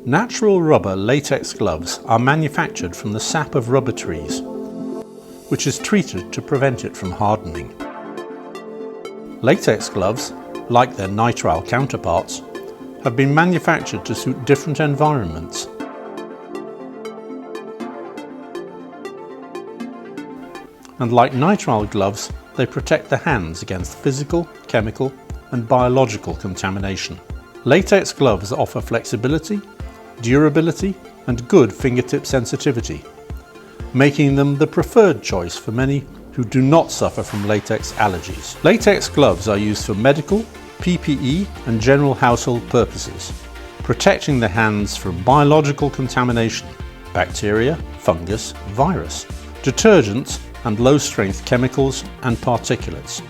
Natural rubber latex gloves are manufactured from the sap of rubber trees, which is treated to prevent it from hardening. Latex gloves, like their nitrile counterparts, have been manufactured to suit different environments. And like nitrile gloves, they protect the hands against physical, chemical, and biological contamination. Latex gloves offer flexibility, durability, and good fingertip sensitivity, making them the preferred choice for many who do not suffer from latex allergies. Latex gloves are used for medical, PPE, and general household purposes, protecting the hands from biological contamination, bacteria, fungus, virus, detergents, and low-strength chemicals and particulates.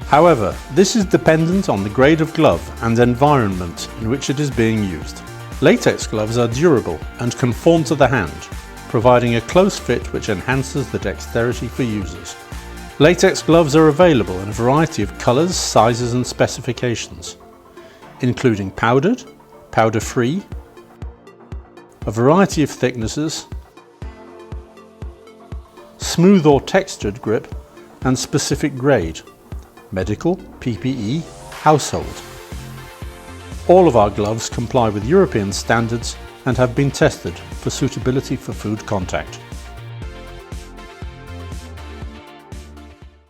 However, this is dependent on the grade of glove and environment in which it is being used. Latex gloves are durable and conform to the hand, providing a close fit which enhances the dexterity for users. Latex gloves are available in a variety of colours, sizes and specifications, including powdered, powder-free, a variety of thicknesses, smooth or textured grip, and specific grade, medical, PPE, household. All of our gloves comply with European standards and have been tested for suitability for food contact.